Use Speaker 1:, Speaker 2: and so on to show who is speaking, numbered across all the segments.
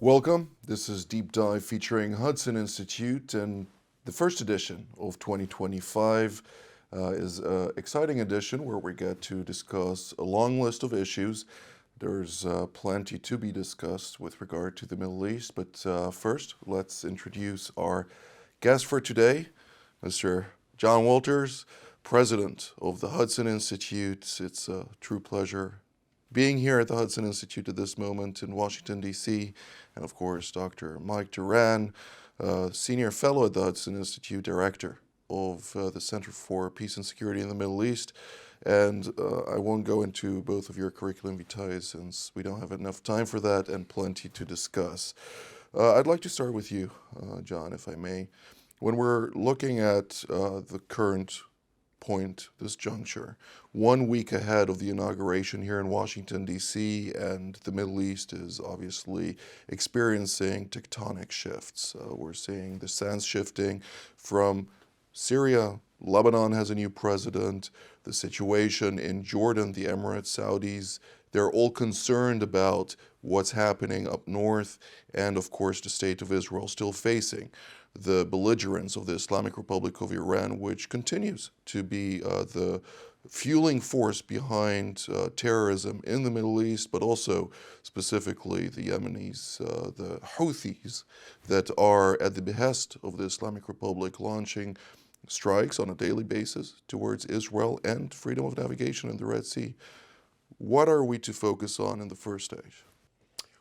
Speaker 1: Welcome. This is Deep Dive featuring Hudson Institute, and the first edition of 2025 is an exciting edition where we get to discuss a long list of issues. There's plenty to be discussed with regard to the Middle East, but first, let's introduce our guest for today, Mr. John Walters, president of the Hudson Institute. It's a true pleasure being here at the Hudson Institute at this moment in Washington, D.C., and of course, Dr. Mike Duran, senior fellow at the Hudson Institute, director of the Center for Peace and Security in the Middle East. And I won't go into both of your curriculum vitae since we don't have enough time for that and plenty to discuss. I'd like to start with you, John, if I may. When we're looking at the current point, this juncture, 1 week ahead of the inauguration here in Washington, D.C., and the Middle East is obviously experiencing tectonic shifts. We're seeing the sands shifting from Syria. Lebanon has a new president. The situation in Jordan, the Emirates, Saudis, they're all concerned about what's happening up north, and of course the state of Israel still facing the belligerence of the Islamic Republic of Iran, which continues to be the fueling force behind terrorism in the Middle East, but also specifically the Yemenis, the Houthis, that are at the behest of the Islamic Republic launching strikes on a daily basis towards Israel and freedom of navigation in the Red Sea. What are we to focus on in the first stage?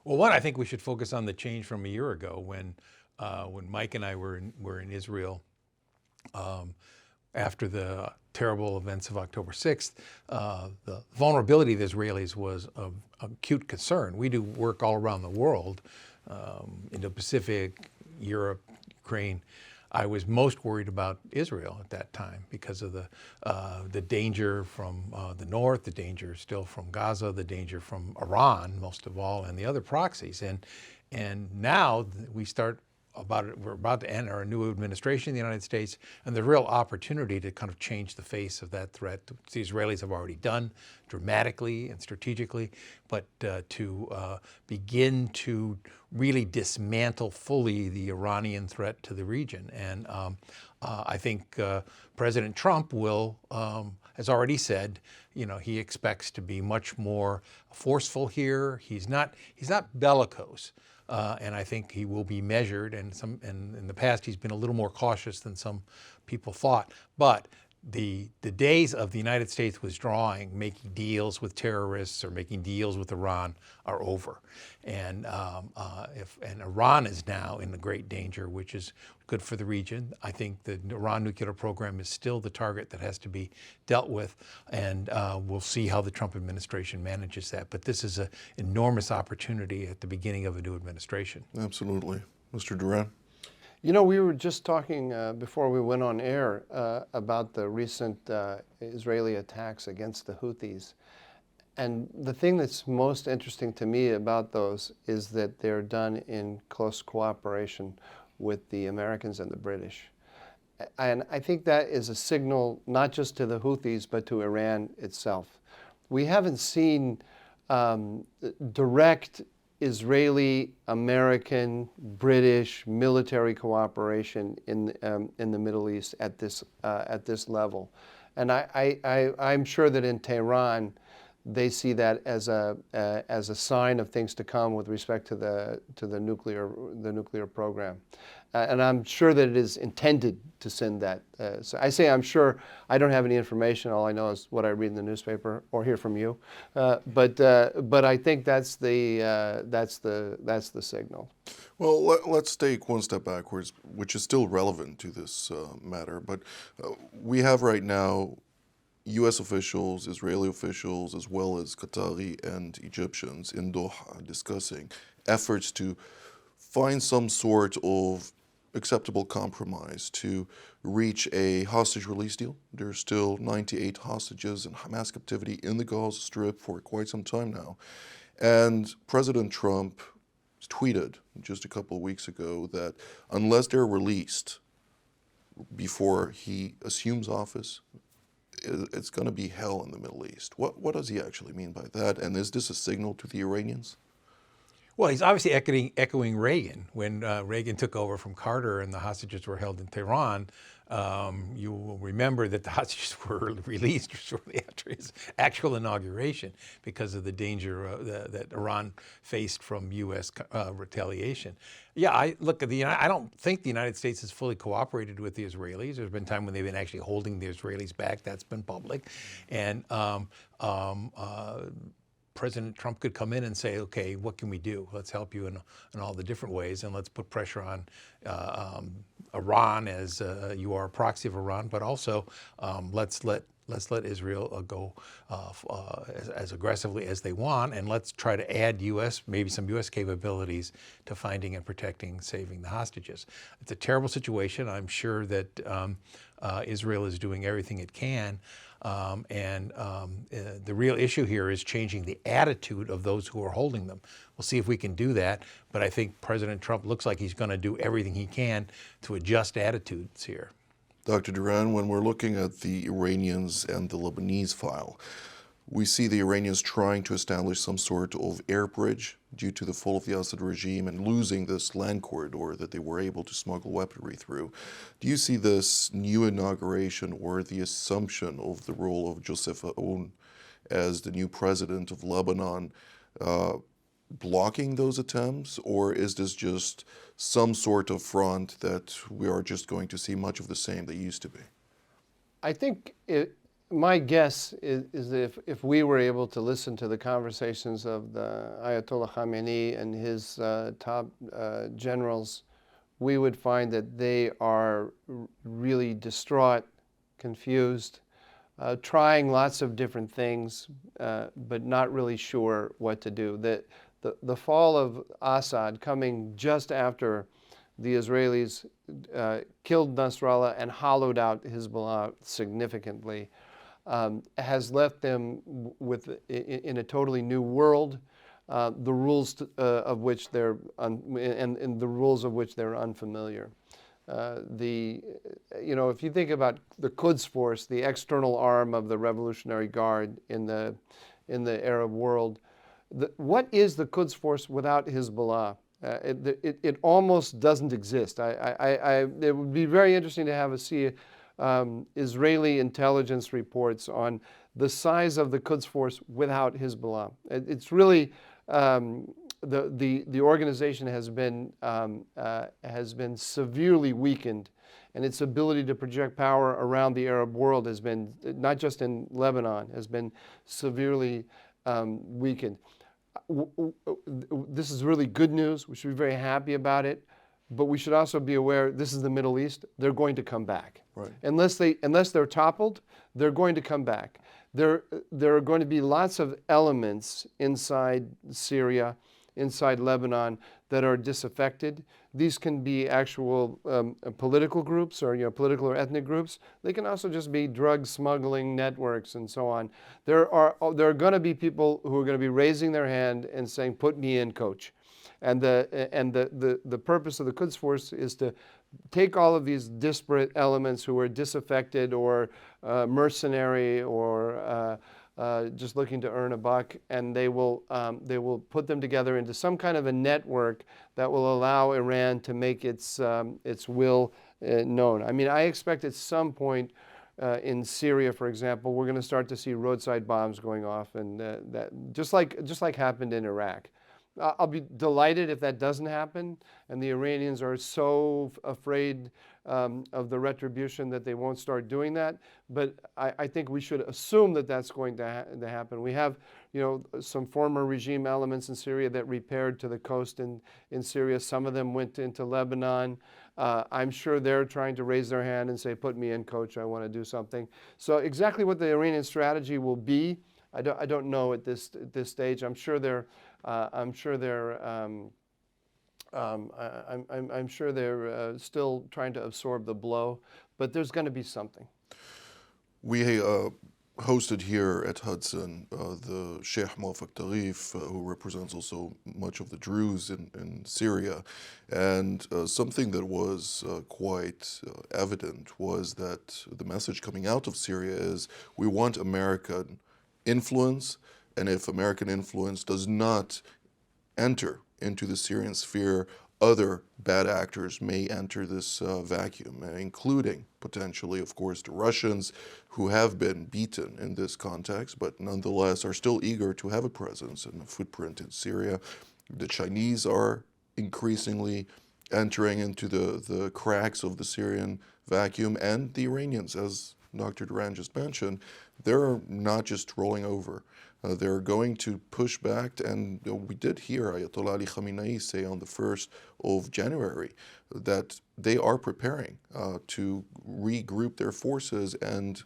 Speaker 2: Well, one, I think we should focus on the change from a year ago when Mike and I were in Israel after the terrible events of October 6th. The vulnerability of the Israelis was of acute concern. We do work all around the world, Indo-Pacific, Europe, Ukraine. I was most worried about Israel at that time because of the danger from the north, the danger still from Gaza, the danger from Iran, most of all, and the other proxies. And now we're about to enter a new administration in the United States, and the real opportunity to kind of change the face of that threat, which the Israelis have already done dramatically and strategically, but to begin to really dismantle fully the Iranian threat to the region. And I think President Trump has already said, he expects to be much more forceful here. He's not bellicose. And I think he will be measured, and in the past he's been a little more cautious than some people thought. But the days of the United States withdrawing, making deals with terrorists or making deals with Iran are over. And Iran is now in the great danger, which is good for the region. I think the Iran nuclear program is still the target that has to be dealt with, and we'll see how the Trump administration manages that. But this is an enormous opportunity at the beginning of a new administration.
Speaker 1: Absolutely. Mr. Duran?
Speaker 3: We were just talking before we went on air about the recent Israeli attacks against the Houthis. And the thing that's most interesting to me about those is that they're done in close cooperation with the Americans and the British. And I think that is a signal not just to the Houthis, but to Iran itself. We haven't seen direct Israeli, American, British military cooperation in the Middle East at this level, and I'm sure that in Tehran they see that as a sign of things to come with respect to the nuclear program, and I'm sure that it is intended to send that. So I say I'm sure. I don't have any information. All I know is what I read in the newspaper or hear from you. But I think that's the signal.
Speaker 1: Well, let's take one step backwards, which is still relevant to this matter. But we have right now U.S. officials, Israeli officials, as well as Qatari and Egyptians in Doha discussing efforts to find some sort of acceptable compromise to reach a hostage release deal. There's still 98 hostages in Hamas captivity in the Gaza Strip for quite some time now. And President Trump tweeted just a couple of weeks ago that unless they're released before he assumes office, it's going to be hell in the Middle East. What does he actually mean by that? And is this a signal to the Iranians?
Speaker 2: Well, he's obviously echoing Reagan. When Reagan took over from Carter and the hostages were held in Tehran, you will remember that the hostages were released shortly after his actual inauguration because of the danger that Iran faced from U.S. Retaliation. Yeah, I don't think the United States has fully cooperated with the Israelis. There's been time when they've been actually holding the Israelis back. That's been public, and President Trump could come in and say, okay, what can we do? Let's help you in all the different ways, and let's put pressure on Iran as you are a proxy of Iran, but also let's let Israel go as aggressively as they want, and let's try to add maybe some U.S. capabilities to finding and protecting, saving the hostages. It's a terrible situation. I'm sure that Israel is doing everything it can. The real issue here is changing the attitude of those who are holding them. We'll see if we can do that, but I think President Trump looks like he's going to do everything he can to adjust attitudes here.
Speaker 1: Dr. Duran, when we're looking at the Iranians and the Lebanese file, we see the Iranians trying to establish some sort of air bridge due to the fall of the Assad regime and losing this land corridor that they were able to smuggle weaponry through. Do you see this new inauguration or the assumption of the role of Joseph Aoun as the new president of Lebanon blocking those attempts, or is this just some sort of front that we are just going to see much of the same that used to be?
Speaker 3: I think my guess is if we were able to listen to the conversations of the Ayatollah Khamenei and his top generals, we would find that they are really distraught, confused, trying lots of different things, but not really sure what to do. The fall of Assad coming just after the Israelis killed Nasrallah and hollowed out Hezbollah significantly has left them in a totally new world, the rules of which they're and the rules of which they're unfamiliar. If you think about the Quds Force, the external arm of the Revolutionary Guard in the Arab world, what is the Quds Force without Hezbollah? It almost doesn't exist. It would be very interesting to see Israeli intelligence reports on the size of the Quds Force without Hezbollah. It's really the organization has been severely weakened, and its ability to project power around the Arab world has been, not just in Lebanon, has been severely weakened. This is really good news. We should be very happy about it, but we should also be aware this is the Middle East. They're going to come back.
Speaker 1: Right.
Speaker 3: Unless they're toppled, they're going to come back. There are going to be lots of elements inside Syria, inside Lebanon, that are disaffected. These can be actual political groups or political or ethnic groups. They can also just be drug smuggling networks and so on. There are going to be people who are going to be raising their hand and saying, "Put me in, coach." And the purpose of the Quds Force is to take all of these disparate elements who are disaffected or mercenary or just looking to earn a buck, and they will put them together into some kind of a network that will allow Iran to make its will known. I mean, I expect at some point in Syria, for example, we're going to start to see roadside bombs going off, and that just like happened in Iraq. I'll be delighted if that doesn't happen, and the Iranians are so afraid of the retribution that they won't start doing that. But I think we should assume that that's going to happen. We have, some former regime elements in Syria that repaired to the coast in Syria. Some of them went into Lebanon. I'm sure they're trying to raise their hand and say, "Put me in, coach. I want to do something." So exactly what the Iranian strategy will be, I don't know at this stage. I'm sure they're still trying to absorb the blow, but there's going to be something.
Speaker 1: We hosted here at Hudson the Sheikh Muwaffaq Tarif, who represents also much of the Druze in Syria, and something that was quite evident was that the message coming out of Syria is we want American influence, and if American influence does not enter into the Syrian sphere, other bad actors may enter this vacuum, including potentially, of course, the Russians, who have been beaten in this context, but nonetheless are still eager to have a presence and a footprint in Syria. The Chinese are increasingly entering into the cracks of the Syrian vacuum, and the Iranians, as Dr. Duran just mentioned, they're not just rolling over. They're going to push back, and we did hear Ayatollah Ali Khamenei say on the 1st of January that they are preparing to regroup their forces and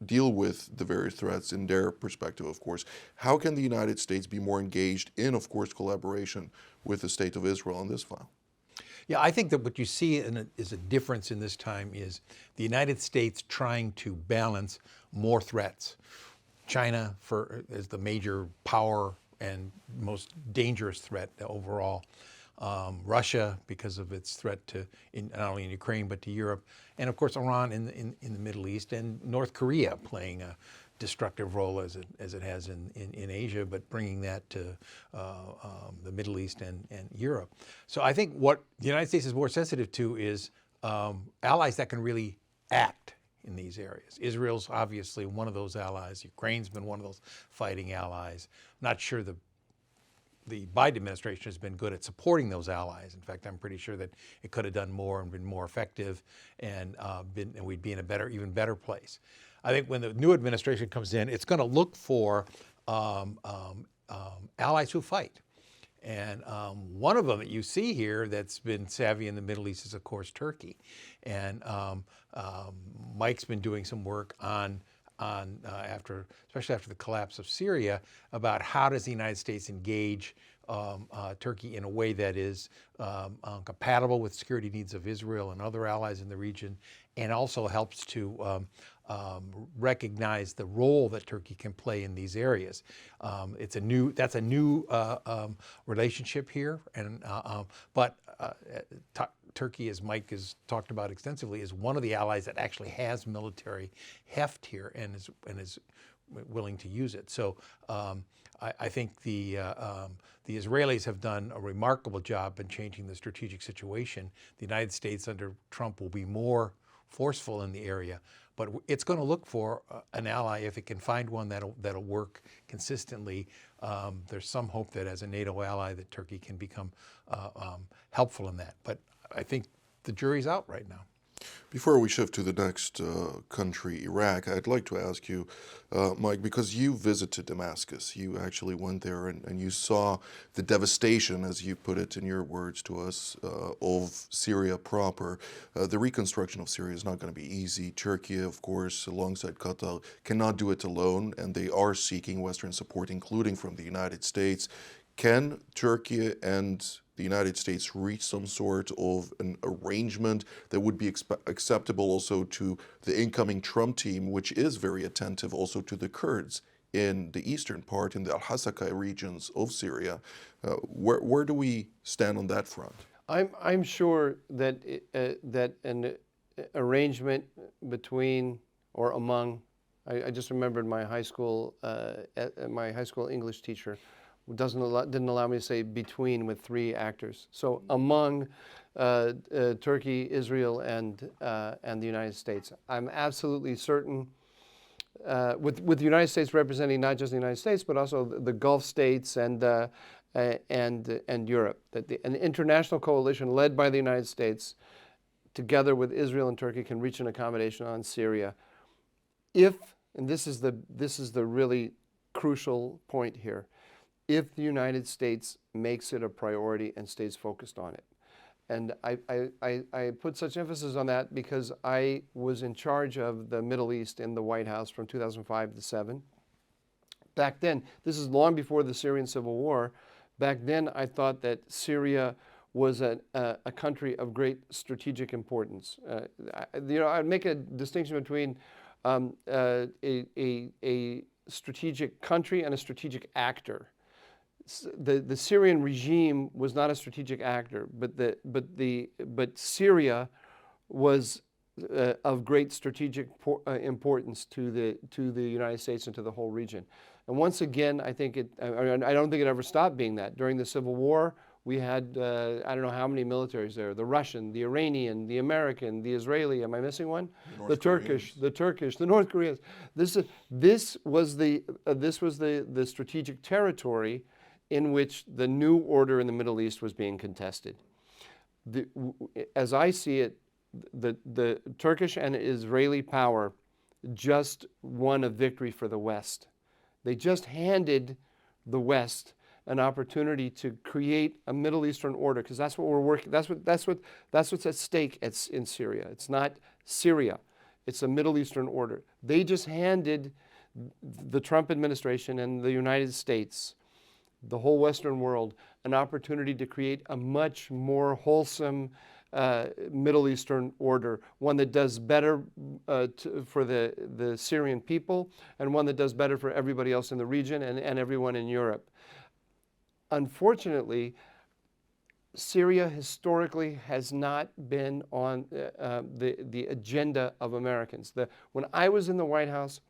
Speaker 1: deal with the various threats in their perspective, of course. How can the United States be more engaged in, of course, collaboration with the State of Israel on this file?
Speaker 2: Yeah, I think that what you see is a difference in this time is the United States trying to balance more threats. China is the major power and most dangerous threat overall. Russia, because of its threat to not only in Ukraine but to Europe, and of course Iran in the Middle East, and North Korea playing a destructive role as it has in Asia, but bringing that to the Middle East and Europe. So I think what the United States is more sensitive to is allies that can really act in these areas. Israel's obviously one of those allies. Ukraine's been one of those fighting allies. I'm not sure the Biden administration has been good at supporting those allies. In fact, I'm pretty sure that it could have done more and been more effective, and we'd be in a even better place. I think when the new administration comes in, it's going to look for allies who fight. And one of them that you see here that's been savvy in the Middle East is, of course, Turkey. And Mike's been doing some work especially after the collapse of Syria, about how does the United States engage Turkey in a way that is compatible with security needs of Israel and other allies in the region, and also helps to recognize the role that Turkey can play in these areas. That's a new relationship here, but Turkey, as Mike has talked about extensively, is one of the allies that actually has military heft here and is willing to use it. So I think the Israelis have done a remarkable job in changing the strategic situation. The United States under Trump will be more forceful in the area, but it's going to look for an ally if it can find one that'll work consistently. There's some hope that as a NATO ally that Turkey can become helpful in that, but I think the jury's out right now.
Speaker 1: Before we shift to the next country, Iraq, I'd like to ask you, Mike, because you visited Damascus, you actually went there and you saw the devastation, as you put it in your words to us, of Syria proper. The reconstruction of Syria is not going to be easy. Turkey, of course, alongside Qatar, cannot do it alone, and they are seeking Western support, including from the United States. Can Turkey and the United States reach some sort of an arrangement that would be acceptable also to the incoming Trump team, which is very attentive also to the Kurds in the eastern part, in the Al-Hasakah regions of Syria? Where do we stand on that front?
Speaker 3: I'm sure that that an arrangement between or among, I just remembered my high school English teacher didn't allow me to say between with three actors. So among Turkey, Israel, and the United States, I'm absolutely certain. With the United States representing not just the United States but also the Gulf states and Europe, that an international coalition led by the United States, together with Israel and Turkey, can reach an accommodation on Syria. If, and this is the really crucial point here, if the United States makes it a priority and stays focused on it. And I put such emphasis on that because I was in charge of the Middle East in the White House from 2005 to 2007. Back then, this is long before the Syrian civil war, back then I thought that Syria was a country of great strategic importance. I'd make a distinction between a strategic country and a strategic actor. The Syrian regime was not a strategic actor, but Syria was of great strategic importance to the United States and to the whole region. And once again, I don't think it ever stopped being that. During the Civil War, We had, I don't know how many militaries there, the Russian, the Iranian, the American, the Israeli, am I missing one? The Turkish, the North Koreans. This was the strategic territory in which the new order in the Middle East was being contested. As I see it, the Turkish and Israeli power just won a victory for the West. They just handed the West an opportunity to create a Middle Eastern order, because that's what we're working. That's what's at stake in Syria. It's not Syria; it's a Middle Eastern order. They just handed the Trump administration and the United States, the whole Western world, an opportunity to create a much more wholesome Middle Eastern order, one that does better for the Syrian people, and one that does better for everybody else in the region and everyone in Europe. Unfortunately, Syria historically has not been on the agenda of Americans. When I was in the White House,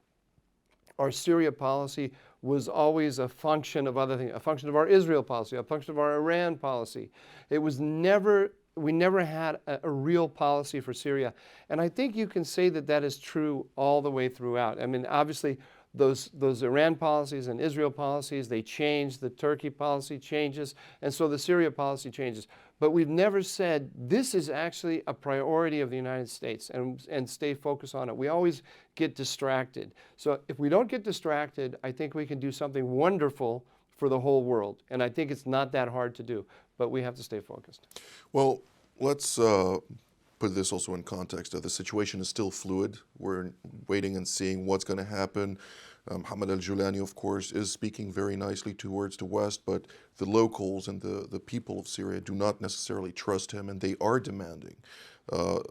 Speaker 3: our Syria policy was always a function of other things, a function of our Israel policy, a function of our Iran policy. It was never, we never had a real policy for Syria. And I think you can say that that is true all the way throughout. I mean, obviously, those Iran policies and Israel policies, they change. The Turkey policy changes, and so the Syria policy changes. But we've never said this is actually a priority of the United States and stay focused on it. We always get distracted. So if we don't get distracted, I think we can do something wonderful for the whole world. And I think it's not that hard to do, but we have to stay focused.
Speaker 1: Well, let's put this also in context. The situation is still fluid. We're waiting and seeing what's going to happen. Hamad al-Julani, of course, is speaking very nicely towards the West, but the locals and the people of Syria do not necessarily trust him, and they are demanding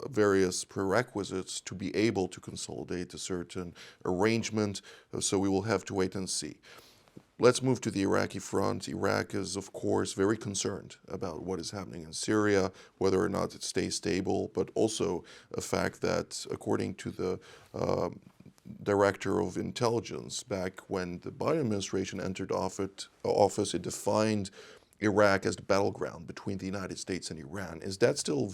Speaker 1: various prerequisites to be able to consolidate a certain arrangement. So we will have to wait and see. Let's move to the Iraqi front. Iraq is, of course, very concerned about what is happening in Syria, whether or not it stays stable, but also a fact that, according to the Director of Intelligence, back when the Biden administration entered office, it defined Iraq as the battleground between the United States and Iran. Is that still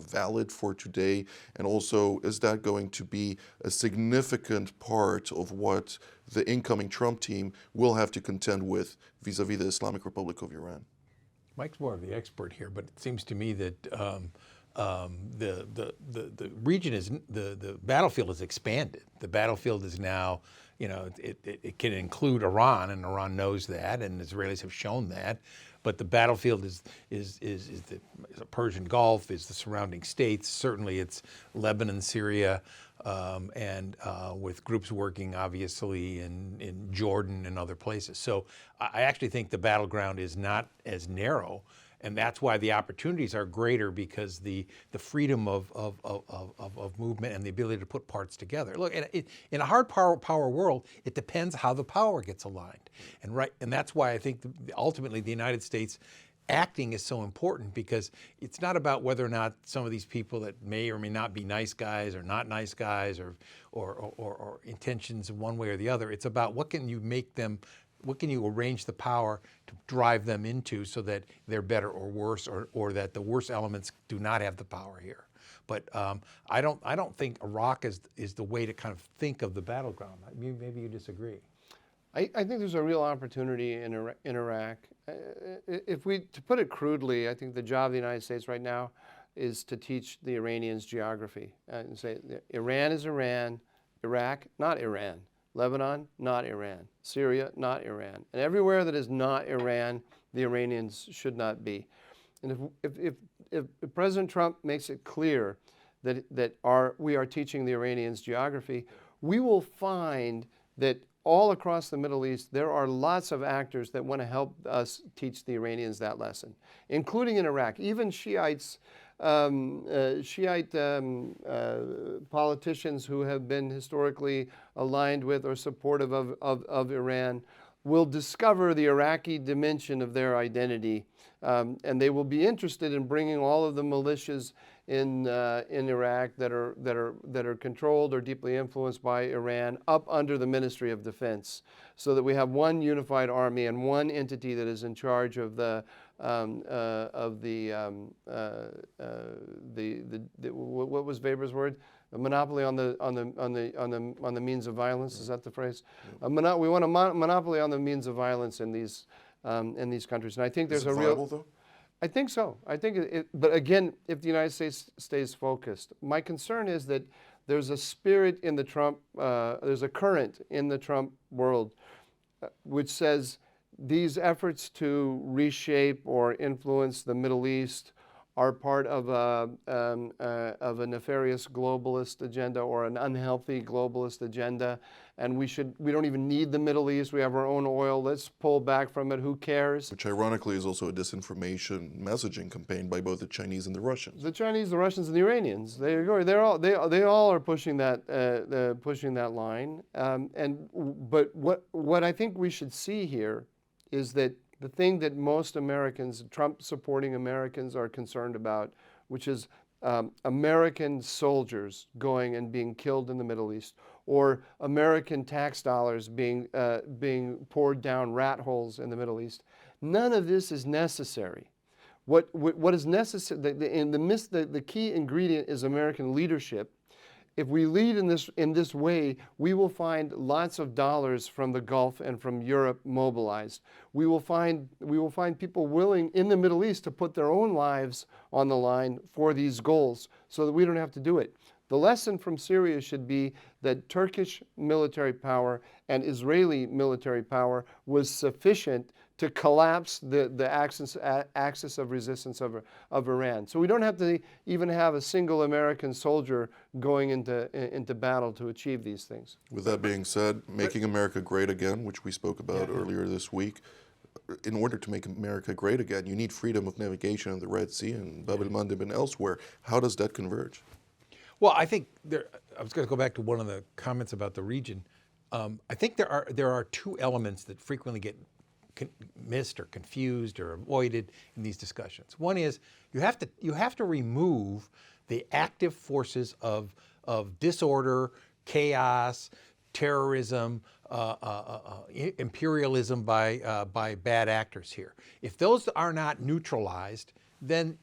Speaker 1: valid for today? And also, is that going to be a significant part of what the incoming Trump team will have to contend with vis-a-vis the Islamic Republic of Iran?
Speaker 2: Mike's more of the expert here, but it seems to me that the region is, the battlefield is expanded. The battlefield is now, it can include Iran, and Iran knows that, and Israelis have shown that. But the battlefield is the Persian Gulf, is the surrounding states. Certainly, it's Lebanon, Syria, and with groups working obviously in Jordan and other places. So I actually think the battleground is not as narrow. And that's why the opportunities are greater, because the freedom of movement and the ability to put parts together. Look, in a hard power world, it depends how the power gets aligned. And that's why I think ultimately the United States acting is so important, because it's not about whether or not some of these people that may or may not be nice guys or not nice guys or intentions in one way or the other. It's about what can you arrange the power to drive them into so that they're better or worse, or that the worst elements do not have the power here. But I don't think Iraq is the way to kind of think of the battleground. Maybe you disagree.
Speaker 3: I think there's a real opportunity in Iraq. To put it crudely, I think the job of the United States right now is to teach the Iranians geography and say Iran is Iran, Iraq, not Iran. Lebanon, not Iran. Syria, not Iran. And everywhere that is not Iran, the Iranians should not be. And if President Trump makes it clear that we are teaching the Iranians geography, we will find that all across the Middle East, there are lots of actors that want to help us teach the Iranians that lesson, including in Iraq. Even Shiite politicians who have been historically aligned with or supportive of Iran will discover the Iraqi dimension of their identity, and they will be interested in bringing all of the militias in Iraq that are controlled or deeply influenced by Iran up under the Ministry of Defense, so that we have one unified army and one entity that is in charge of the what was Weber's word? A monopoly on the means of violence. Is that the phrase? We want a monopoly on the means of violence in these countries, and I think there's
Speaker 1: Is it viable, though?
Speaker 3: I think so. I think but again, if the United States stays focused, my concern is that there's a spirit in the Trump, there's a current in the Trump world, which says these efforts to reshape or influence the Middle East are part of a nefarious globalist agenda or an unhealthy globalist agenda, and we don't even need the Middle East. We have our own oil. Let's pull back from it. Who cares?
Speaker 1: Which ironically is also a disinformation messaging campaign by both the Chinese and the Russians.
Speaker 3: The Chinese, the Russians, and the Iranians. They all are pushing that line. But what I think we should see here is that the thing that most Americans, Trump-supporting Americans, are concerned about, which is American soldiers going and being killed in the Middle East, or American tax dollars being poured down rat holes in the Middle East. None of this is necessary. What is necessary? The key ingredient is American leadership. If we lead in this way, we will find lots of dollars from the Gulf and from Europe mobilized. We will find people willing in the Middle East to put their own lives on the line for these goals, so that we don't have to do it. The lesson from Syria should be that Turkish military power and Israeli military power was sufficient to collapse the axis of resistance of Iran. So we don't have to even have a single American soldier going into battle to achieve these things.
Speaker 1: With that being said, making America great again, which we spoke about earlier this week, in order to make America great again, you need freedom of navigation in the Red Sea and Bab el-Mandeb and elsewhere. How does that converge?
Speaker 2: Well, I think I was going to go back to one of the comments about the region. I think there are two elements that frequently get missed or confused or avoided in these discussions. One is you have to remove the active forces of disorder, chaos, terrorism, imperialism by bad actors here. If those are not neutralized, then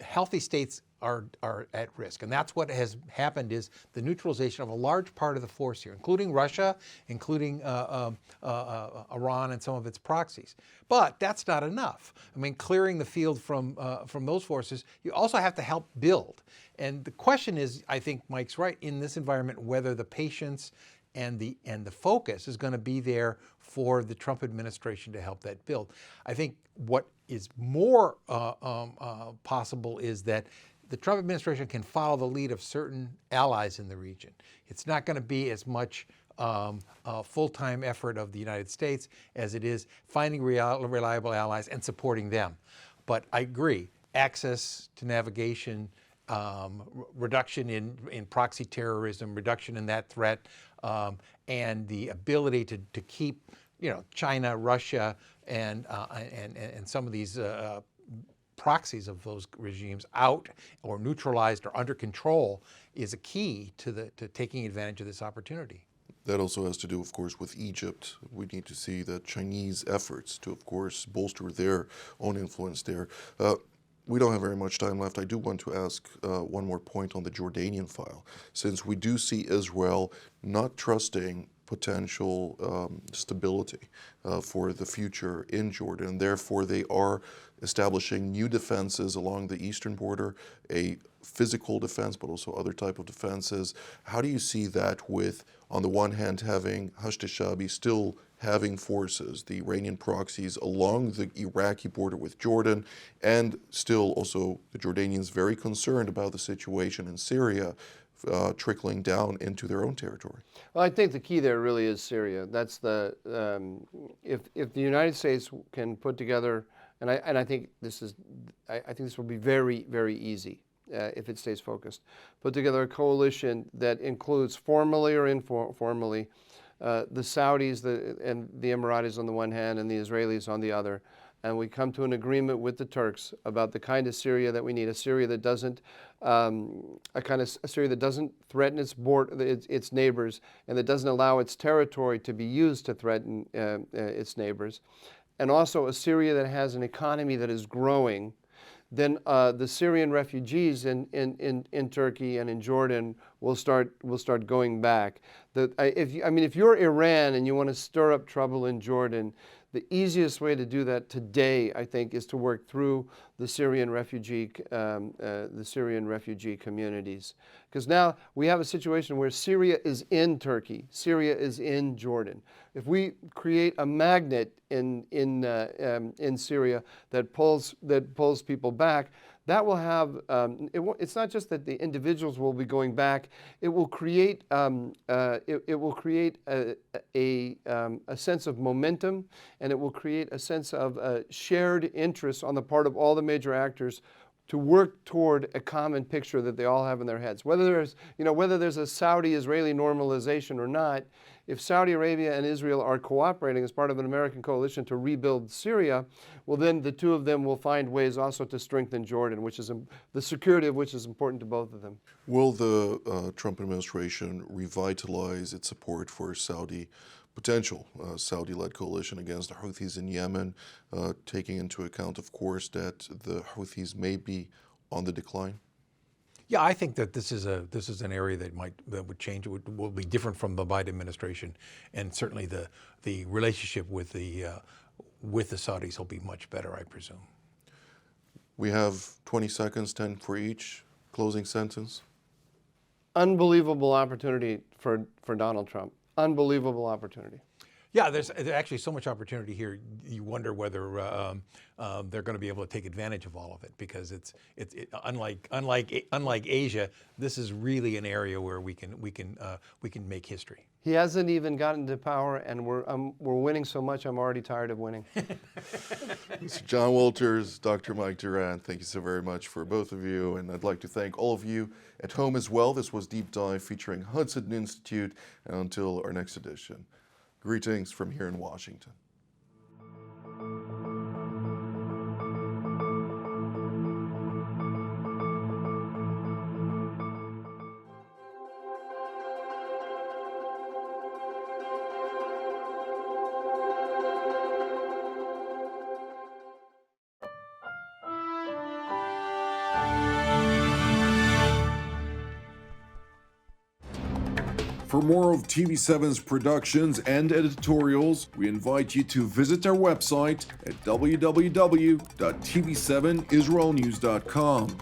Speaker 2: healthy states are at risk. And that's what has happened, is the neutralization of a large part of the force here, including Russia, including Iran and some of its proxies. But that's not enough. I mean, clearing the field from those forces, you also have to help build. And the question is, I think Mike's right, in this environment, whether the patience and the focus is going to be there for the Trump administration to help that build. I think what is more possible is that the Trump administration can follow the lead of certain allies in the region. It's not going to be as much a full-time effort of the United States as it is finding reliable allies and supporting them. But I agree, access to navigation, reduction in proxy terrorism, reduction in that threat, and the ability to keep, China, Russia, and some of these proxies of those regimes out or neutralized or under control is a key to taking advantage of this opportunity.
Speaker 1: That also has to do, of course, with Egypt. We need to see the Chinese efforts to, of course, bolster their own influence there. We don't have very much time left. I do want to ask one more point on the Jordanian file, since we do see Israel not trusting potential stability for the future in Jordan. And therefore, they are establishing new defenses along the eastern border, a physical defense, but also other type of defenses. How do you see that with, on the one hand, having Hashd al-Shaabi still having forces, the Iranian proxies along the Iraqi border with Jordan, and still also the Jordanians very concerned about the situation in Syria, trickling down into their own territory?
Speaker 3: Well, I think the key there really is Syria. That's if the United States can put together, and I think this will be very, very easy if it stays focused. Put together a coalition that includes formally or informally the Saudis and the Emiratis on the one hand and the Israelis on the other, and we come to an agreement with the Turks about the kind of Syria that we need, a Syria that doesn't threaten its neighbors, and that doesn't allow its territory to be used to threaten its neighbors. and also a Syria that has an economy that is growing, then the Syrian refugees in Turkey and in Jordan will start going back. If you're Iran and you want to stir up trouble in Jordan, the easiest way to do that today, I think, is to work through the Syrian refugee communities. Because now we have a situation where Syria is in Turkey, Syria is in Jordan. If we create a magnet in Syria that pulls people back, that will have. It's not just that the individuals will be going back. It will create. It will create a sense of momentum, and it will create a sense of shared interest on the part of all the major actors to work toward a common picture that they all have in their heads. Whether there's a Saudi-Israeli normalization or not, if Saudi Arabia and Israel are cooperating as part of an American coalition to rebuild Syria, well, then the two of them will find ways also to strengthen Jordan, which is the security of which is important to both of them.
Speaker 1: Will the Trump administration revitalize its support for potential Saudi-led coalition against the Houthis in Yemen, taking into account, of course, that the Houthis may be on the decline?
Speaker 2: Yeah, I think that this is an area that would change. It will be different from the Biden administration, and certainly the relationship with the Saudis will be much better, I presume.
Speaker 1: We have 20 seconds, 10 for each. Closing sentence.
Speaker 3: Unbelievable opportunity for Donald Trump. Unbelievable opportunity.
Speaker 2: Yeah, there's actually so much opportunity here. You wonder whether they're going to be able to take advantage of all of it, because it's unlike Asia, this is really an area where we can make history.
Speaker 3: He hasn't even gotten to power, and we're winning so much. I'm already tired of winning.
Speaker 1: Mr. John Walters, Dr. Mike Durant, thank you so very much for both of you, and I'd like to thank all of you at home as well. This was Deep Dive featuring Hudson Institute, and until our next edition. Greetings from here in Washington. For more of TV7's productions and editorials, we invite you to visit our website at www.tv7israelnews.com.